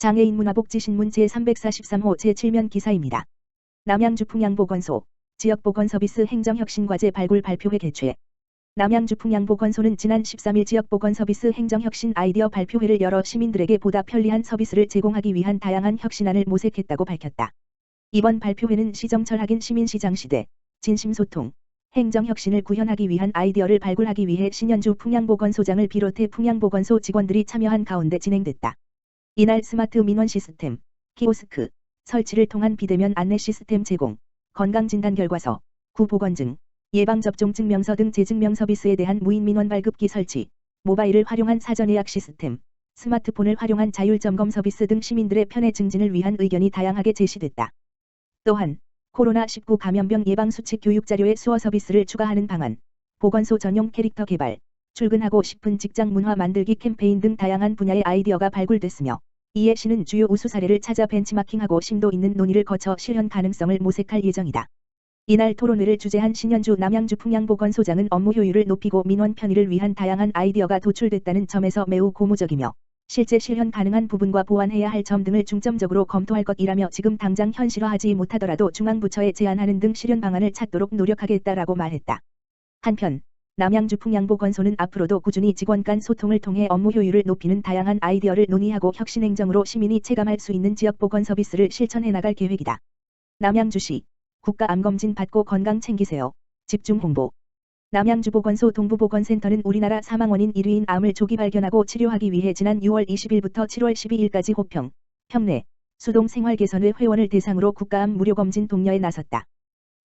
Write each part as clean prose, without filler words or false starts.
장애인 문화복지신문 제343호 제7면 기사입니다. 남양주 풍양보건소 지역보건서비스 행정혁신과제 발굴 발표회 개최. 남양주 풍양보건소는 지난 13일 지역보건서비스 행정혁신 아이디어 발표회를 열어 시민들에게 보다 편리한 서비스를 제공하기 위한 다양한 혁신안을 모색했다고 밝혔다. 이번 발표회는 시정철 학인 시민시장 시대 진심소통, 행정혁신을 구현하기 위한 아이디어를 발굴하기 위해 신현주 풍양보건소장을 비롯해 풍양보건소 직원들이 참여한 가운데 진행됐다. 이날 스마트 민원 시스템, 키오스크, 설치를 통한 비대면 안내 시스템 제공, 건강진단결과서, 구보건증, 예방접종 증명서 등 재증명 서비스에 대한 무인 민원 발급기 설치, 모바일을 활용한 사전 예약 시스템, 스마트폰을 활용한 자율점검 서비스 등 시민들의 편의 증진을 위한 의견이 다양하게 제시됐다. 또한 코로나19 감염병 예방수칙 교육자료의 수어 서비스를 추가하는 방안, 보건소 전용 캐릭터 개발, 출근하고 싶은 직장 문화 만들기 캠페인 등 다양한 분야의 아이디어가 발굴됐으며 이에 시는 주요 우수 사례를 찾아 벤치마킹하고 심도 있는 논의를 거쳐 실현 가능성을 모색할 예정이다. 이날 토론회를 주재한 신현주 남양주 풍양보건소장은 업무 효율을 높이고 민원 편의를 위한 다양한 아이디어가 도출됐다는 점에서 매우 고무적이며 실제 실현 가능한 부분과 보완해야 할 점 등을 중점적으로 검토할 것이라며 지금 당장 현실화하지 못하더라도 중앙부처에 제안하는 등 실현 방안을 찾도록 노력하겠다라고 말했다. 한편 남양주 풍양보건소는 앞으로도 꾸준히 직원 간 소통을 통해 업무 효율을 높이는 다양한 아이디어를 논의하고 혁신행정으로 시민이 체감할 수 있는 지역보건 서비스를 실천해 나갈 계획이다. 남양주시 국가암검진 받고 건강 챙기세요. 집중 홍보. 남양주보건소 동부보건센터는 우리나라 사망원인 1위인 암을 조기 발견하고 치료하기 위해 지난 6월 20일부터 7월 12일까지 호평, 평내, 수동 생활개선회 회원을 대상으로 국가암 무료검진 독려에 나섰다.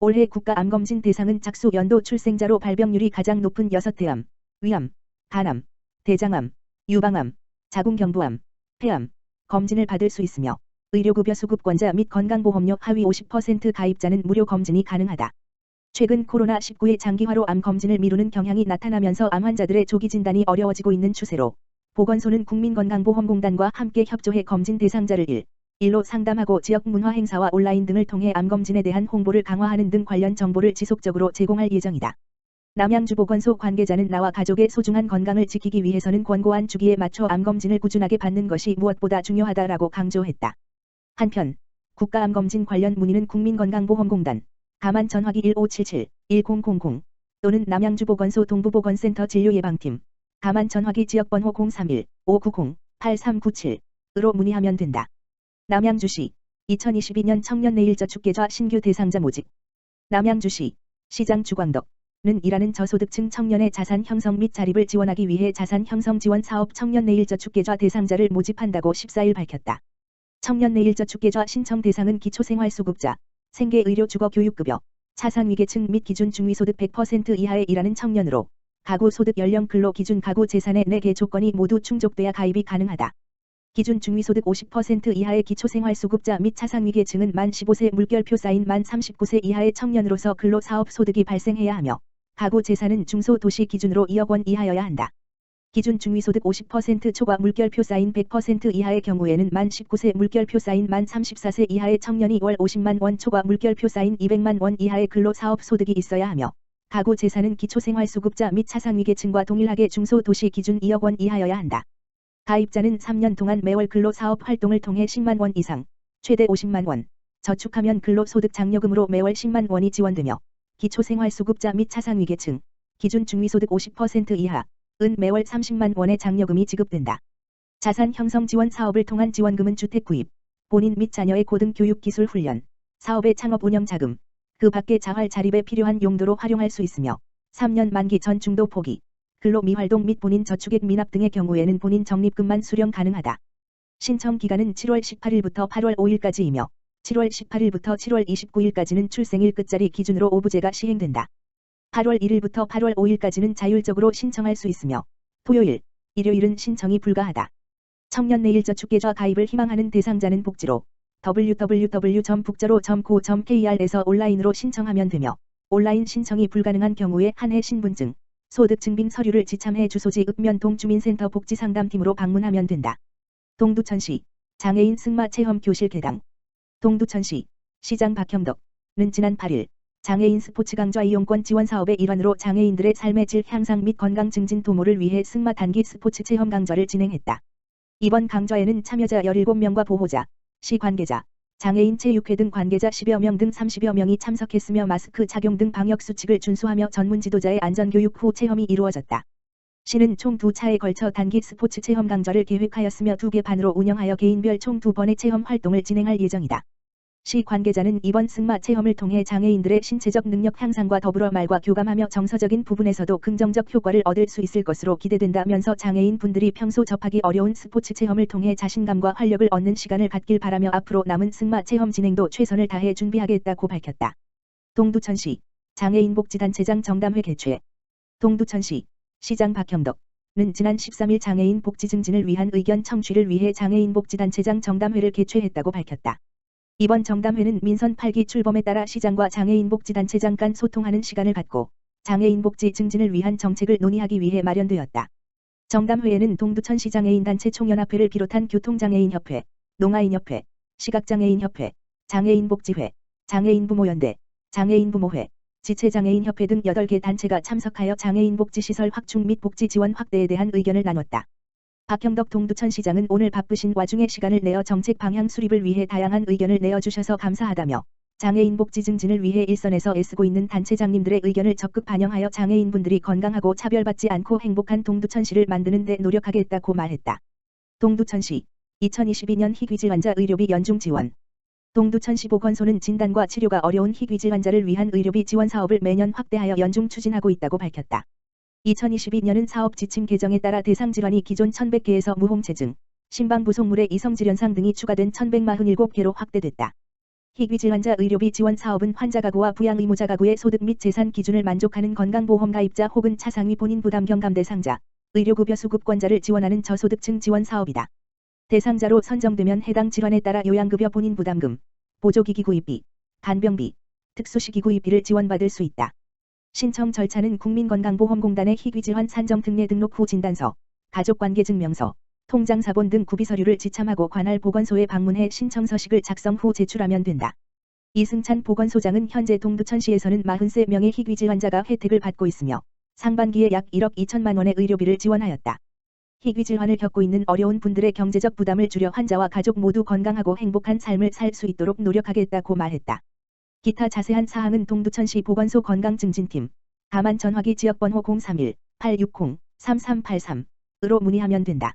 올해 국가암검진 대상은 작수 연도 출생자로 발병률이 가장 높은 6대암, 위암, 간암, 대장암, 유방암, 자궁경부암, 폐암, 검진을 받을 수 있으며 의료급여 수급권자 및 건강보험료 하위 50% 가입자는 무료 검진이 가능하다. 최근 코로나19의 장기화로 암 검진을 미루는 경향이 나타나면서 암 환자들의 조기 진단이 어려워지고 있는 추세로 보건소는 국민건강보험공단과 함께 협조해 검진 대상자를 일로 상담하고 지역 문화 행사와 온라인 등을 통해 암검진에 대한 홍보를 강화하는 등 관련 정보를 지속적으로 제공할 예정이다. 남양주보건소 관계자는 나와 가족의 소중한 건강을 지키기 위해서는 권고안 주기에 맞춰 암검진을 꾸준하게 받는 것이 무엇보다 중요하다라고 강조했다. 한편 국가암검진 관련 문의는 국민건강보험공단 가만 전화기 1577-1000 또는 남양주보건소 동부보건센터 진료예방팀 가만 전화기 지역번호 031-590-8397으로 문의하면 된다. 남양주시 2022년 청년내일저 축계좌 신규 대상자 모집. 남양주시 시장 주광덕는 일하는 저소득층 청년의 자산 형성 및 자립을 지원하기 위해 자산 형성 지원 사업 청년내일저 축계좌 대상자를 모집한다고 14일 밝혔다. 청년내일저 축계좌 신청 대상은 기초생활수급자, 생계의료주거교육급여, 차상위계층 및 기준 중위소득 100% 이하에 일하는 청년으로 가구 소득 연령 근로 기준 가구 재산의 4개 조건이 모두 충족돼야 가입이 가능하다. 기준 중위소득 50% 이하의 기초생활수급자 및 차상위계층은 만 15세 물결표 쌓인 만 39세 이하의 청년으로서 근로사업소득이 발생해야 하며 가구 재산은 중소도시 기준으로 2억 원 이하여야 한다. 기준 중위소득 50% 초과 물결표 쌓인 100% 이하의 경우에는 만 19세 물결표 쌓인 만 34세 이하의 청년이 월 50만 원 초과 물결표 쌓인 200만 원 이하의 근로사업소득이 있어야 하며 가구 재산은 기초생활수급자 및 차상위계층과 동일하게 중소도시 기준 2억 원 이하여야 한다. 가입자는 3년 동안 매월 근로사업 활동을 통해 10만 원 이상, 최대 50만 원, 저축하면 근로소득 장려금으로 매월 10만 원이 지원되며 기초생활수급자 및 차상위계층, 기준 중위소득 50% 이하, 은 매월 30만 원의 장려금이 지급된다. 자산 형성 지원 사업을 통한 지원금은 주택 구입, 본인 및 자녀의 고등교육 기술 훈련, 사업의 창업 운영 자금, 그 밖의 자활 자립에 필요한 용도로 활용할 수 있으며 3년 만기 전 중도 포기, 근로 미활동 및 본인 저축액 미납 등의 경우에는 본인 적립금만 수령 가능하다. 신청 기간은 7월 18일부터 8월 5일까지이며 7월 18일부터 7월 29일까지는 출생일 끝자리 기준으로 오부제가 시행된다. 8월 1일부터 8월 5일까지는 자율적으로 신청할 수 있으며 토요일, 일요일은 신청이 불가하다. 청년내일저 축계좌 가입을 희망하는 대상자는 복지로 www.북저로.co.kr에서 온라인으로 신청하면 되며 온라인 신청이 불가능한 경우에 한해 신분증, 소득증빙 서류를 지참해 주소지 읍면동 주민센터 복지상담팀으로 방문하면 된다. 동두천시 장애인 승마 체험 교실 개당. 동두천시 시장 박형덕는 지난 8일 장애인 스포츠 강좌 이용권 지원 사업의 일환으로 장애인들의 삶의 질 향상 및 건강 증진 도모를 위해 승마 단기 스포츠 체험 강좌를 진행했다. 이번 강좌에는 참여자 17명과 보호자, 시 관계자, 장애인 체육회 등 관계자 10여 명 등 30여 명이 참석했으며 마스크 착용 등 방역 수칙을 준수하며 전문 지도자의 안전교육 후 체험이 이루어졌다. 시는 총 2차에 걸쳐 단기 스포츠 체험 강좌를 계획하였으며 2개 반으로 운영하여 개인별 총 2번의 체험 활동을 진행할 예정이다. 시 관계자는 이번 승마 체험을 통해 장애인들의 신체적 능력 향상과 더불어 말과 교감하며 정서적인 부분에서도 긍정적 효과를 얻을 수 있을 것으로 기대된다면서 장애인 분들이 평소 접하기 어려운 스포츠 체험을 통해 자신감과 활력을 얻는 시간을 갖길 바라며 앞으로 남은 승마 체험 진행도 최선을 다해 준비하겠다고 밝혔다. 동두천시 장애인복지단체장 정담회 개최. 동두천시 시장 박형덕은 지난 13일 장애인 복지 증진을 위한 의견 청취를 위해 장애인복지단체장 정담회를 개최했다고 밝혔다. 이번 정담회는 민선 8기 출범에 따라 시장과 장애인복지단체장 간 소통하는 시간을 갖고 장애인복지 증진을 위한 정책을 논의하기 위해 마련되었다. 정담회에는 동두천시 장애인단체 총연합회를 비롯한 교통장애인협회, 농아인협회, 시각장애인협회, 장애인복지회, 장애인부모연대, 장애인부모회, 지체장애인협회 등 8개 단체가 참석하여 장애인복지시설 확충 및 복지 지원 확대에 대한 의견을 나눴다. 박형덕 동두천시장은 오늘 바쁘신 와중에 시간을 내어 정책 방향 수립을 위해 다양한 의견을 내어주셔서 감사하다며 장애인 복지 증진을 위해 일선에서 애쓰고 있는 단체장님들의 의견을 적극 반영하여 장애인분들이 건강하고 차별받지 않고 행복한 동두천시를 만드는 데 노력하겠다고 말했다. 동두천시 2022년 희귀질 환자 의료비 연중 지원. 동두천시 보건소는 진단과 치료가 어려운 희귀질 환자를 위한 의료비 지원 사업을 매년 확대하여 연중 추진하고 있다고 밝혔다. 2022년은 사업 지침 개정에 따라 대상 질환이 기존 1100개에서 무홍체증, 심방부속물의 이성질현상 등이 추가된 1147개로 확대됐다. 희귀질 환자 의료비 지원 사업은 환자 가구와 부양 의무자 가구의 소득 및 재산 기준을 만족하는 건강보험 가입자 혹은 차상위 본인 부담 경감 대상자, 의료급여 수급권자를 지원하는 저소득층 지원 사업이다. 대상자로 선정되면 해당 질환에 따라 요양급여 본인 부담금, 보조기기 구입비, 간병비, 특수시기 구입비를 지원받을 수 있다. 신청 절차는 국민건강보험공단의 희귀질환 산정 특례 등록 후 진단서, 가족관계증명서, 통장사본 등 구비서류를 지참하고 관할 보건소에 방문해 신청서식을 작성 후 제출하면 된다. 이승찬 보건소장은 현재 동두천시에서는 43명의 희귀질 환자가 혜택을 받고 있으며 상반기에 약 1억 2천만 원의 의료비를 지원하였다. 희귀질환을 겪고 있는 어려운 분들의 경제적 부담을 줄여 환자와 가족 모두 건강하고 행복한 삶을 살 수 있도록 노력하겠다고 말했다. 기타 자세한 사항은 동두천시 보건소 건강증진팀, 다만 전화기 지역번호 031-860-3383으로 문의하면 된다.